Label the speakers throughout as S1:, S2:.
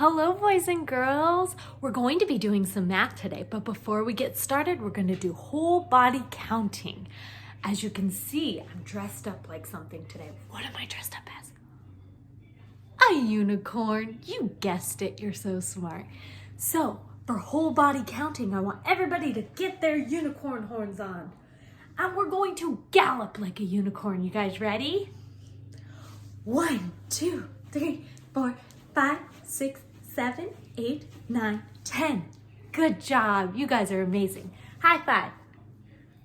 S1: Hello, boys and girls. We're going to be doing some math today, but before we get started, we're going to do whole body counting. As you can see, I'm dressed up like something today. What am I dressed up as? A unicorn. You guessed it. You're so smart. So, for whole body counting, I want everybody to get their unicorn horns on. And we're going to gallop like a unicorn. You guys ready? 1, 2, 3, 4, 5, 6, 7, 8, 9, 10. Good job. You guys are amazing. High five.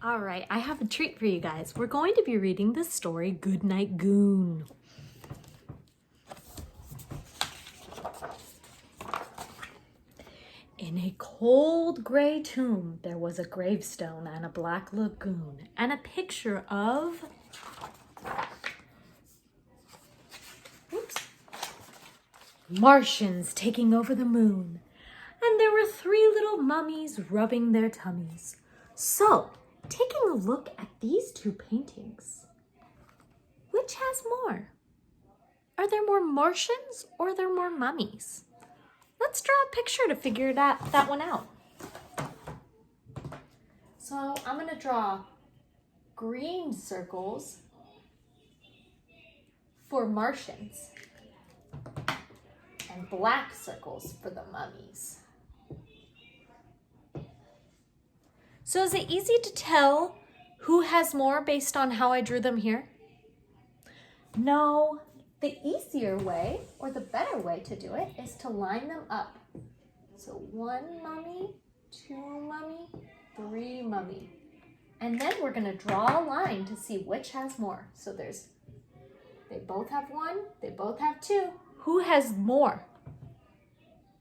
S1: All right, I have a treat for you guys. We're going to be reading the story Goodnight Goon. In a cold gray tomb, there was a gravestone and a black lagoon and a picture of Martians taking over the moon. And there were 3 little mummies rubbing their tummies. So, taking a look at these 2 paintings, which has more? Are there more Martians or are there more mummies? Let's draw a picture to figure that one out. So I'm going to draw green circles for Martians and black circles for the mummies. So is it easy to tell who has more based on how I drew them here? No, the easier way or the better way to do it is to line them up. So 1 mummy, 2 mummy, 3 mummy. And then we're going to draw a line to see which has more. So they both have 1, they both have 2. Who has more?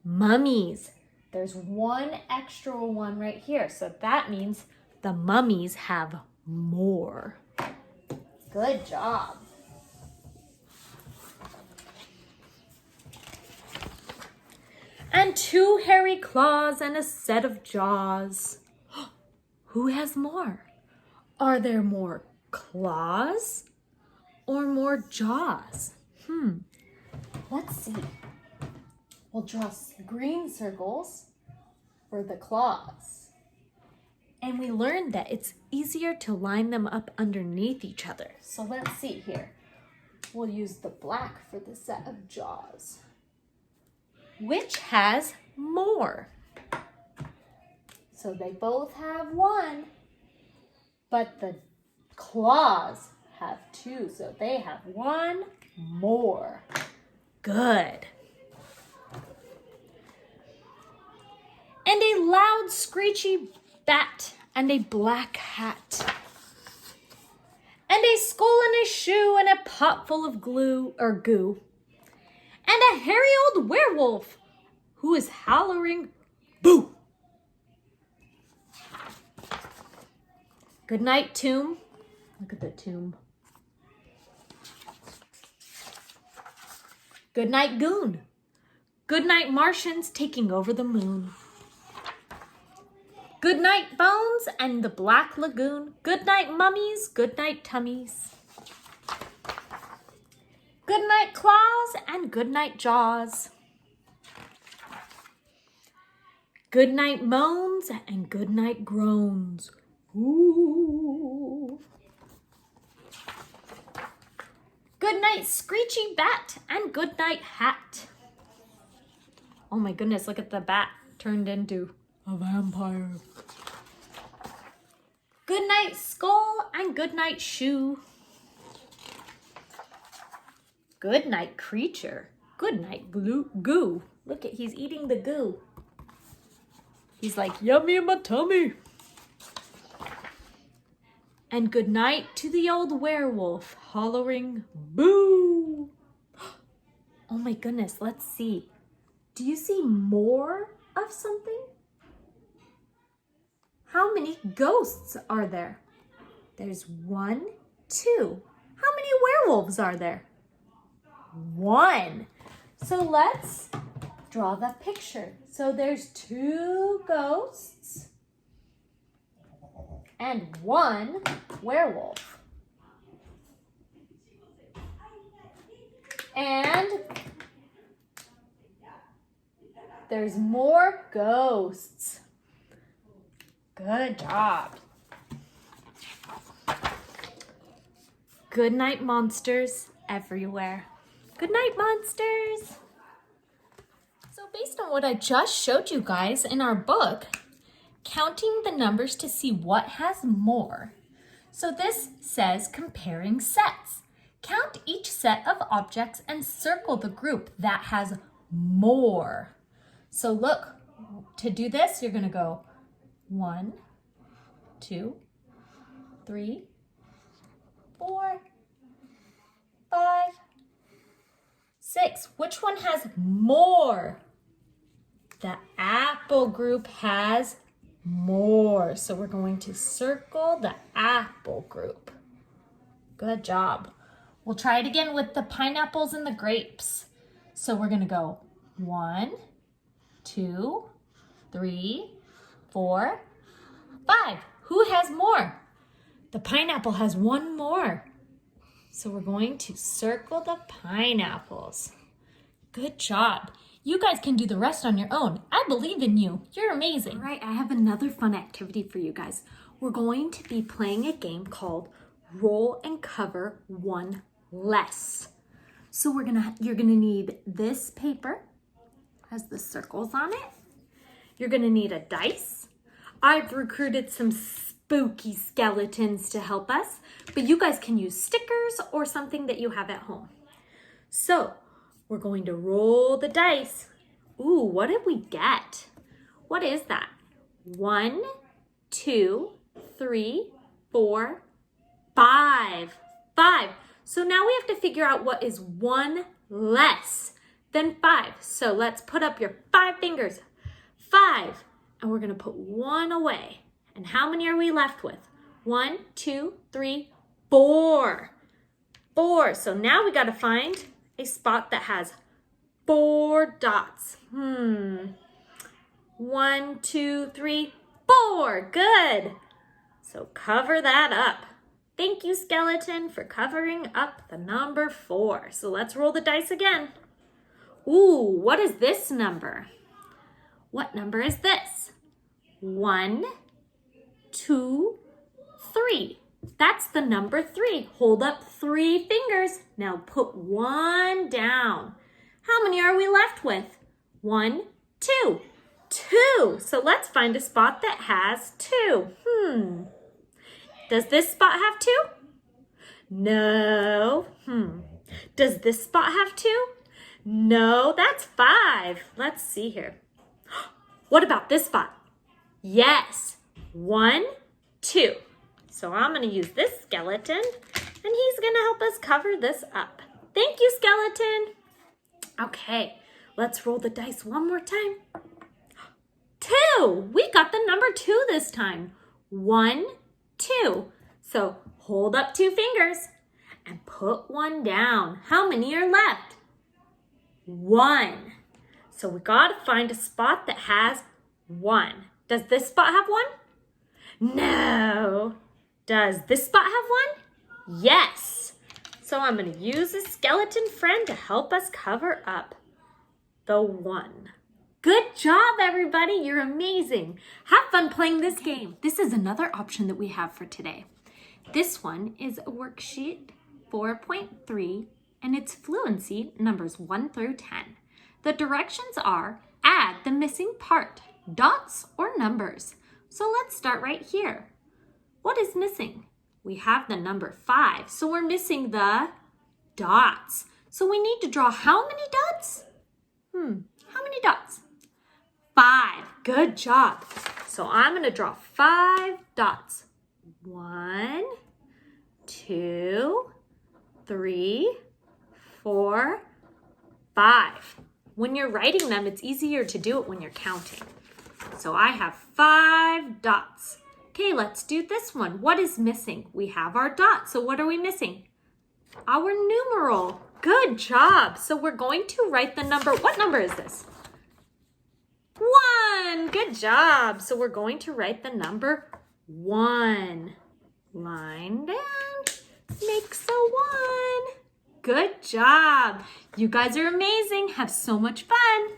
S1: Mummies. There's 1 extra one right here. So that means the mummies have more. Good job. And 2 hairy claws and a set of jaws. Who has more? Are there more claws or more jaws? Let's see. We'll draw green circles for the claws. And we learned that it's easier to line them up underneath each other. So let's see here. We'll use the black for the set of jaws. Which has more? So they both have 1, but the claws have 2, so they have 1 more. Good. And a loud screechy bat and a black hat. And a skull and a shoe and a pot full of goo. And a hairy old werewolf who is hollering, boo! Good night, tomb. Look at the tomb. Good night, goon. Good night, Martians taking over the moon. Good night, bones and the black lagoon. Good night, mummies. Good night, tummies. Good night, claws, and good night, jaws. Good night, moans, and good night, groans. Ooh. Good night, screechy bat, and good night, hat. Oh my goodness, look at the bat turned into a vampire. Good night, skull, and good night, shoe. Good night, creature. Good night, goo. Look at, he's eating the goo. He's like, yummy in my tummy. And good night to the old werewolf, hollering, boo. Oh my goodness, let's see. Do you see more of something? How many ghosts are there? There's 1, 2. How many werewolves are there? 1. So let's draw the picture. So there's 2 ghosts and 1 werewolf. And There's more ghosts. Good job. Good night, monsters everywhere. Good night, monsters. So based on what I just showed you guys in our book, counting the numbers to see what has more. So this says comparing sets. Count each set of objects and circle the group that has more. So look, to do this, you're gonna go 1, 2, 3, 4, 5, 6. Which one has more? The apple group has more. So we're going to circle the apple group. Good job. We'll try it again with the pineapples and the grapes. So we're gonna go 1, 2, 3, 4, 5. Who has more? The pineapple has one more. So we're going to circle the pineapples. Good job. You guys can do the rest on your own. I believe in you. You're amazing. All right, I have another fun activity for you guys. We're going to be playing a game called Roll and Cover One Less. So you're gonna need this paper, has the circles on it. You're gonna need a dice. I've recruited some spooky skeletons to help us, but you guys can use stickers or something that you have at home. So we're going to roll the dice. Ooh, what did we get? What is that? 1, 2, 3, 4, 5. 5. So now we have to figure out what is one less than 5. So let's put up your 5 fingers. 5. And we're going to put 1 away. And how many are we left with? 1, 2, 3, 4. 4. So now we got to find a spot that has 4 dots. 1, 2, 3, 4. Good. So cover that up. Thank you, skeleton, for covering up the number 4. So let's roll the dice again. Ooh, what is this number? What number is this? 1, 2, 3. That's the number 3. Hold up 3 fingers. Now put 1 down. How many are we left with? 1, 2. 2. So let's find a spot that has 2. Does this spot have 2? No. Does this spot have 2? No, that's 5. Let's see here. What about this spot? Yes. 1, 2. So I'm going to use this skeleton, and he's going to help us cover this up. Thank you, skeleton. Okay, let's roll the dice one more time. 2. We got the number 2 this time. 1, 2. So hold up 2 fingers and put 1 down. How many are left? 1. So we got to find a spot that has 1. Does this spot have 1? No. Does this spot have 1? Yes. So I'm going to use a skeleton friend to help us cover up the 1. Good job, everybody. You're amazing. Have fun playing this game. This is another option that we have for today. This one is worksheet 4.3, and it's fluency numbers 1 through 10. The directions are add the missing part, dots or numbers. So let's start right here. What is missing? We have the number 5, so we're missing the dots. So we need to draw how many dots? How many dots? 5. Good job. So I'm going to draw 5 dots. 1, 2, 3, 4, 5. When you're writing them, it's easier to do it when you're counting. So I have 5 dots. Okay, let's do this one. What is missing? We have our dot. So what are we missing? Our numeral. Good job. So we're going to write the number. What number is this? 1. Good job. So we're going to write the number 1. Line down. Makes a 1. Good job. You guys are amazing. Have so much fun.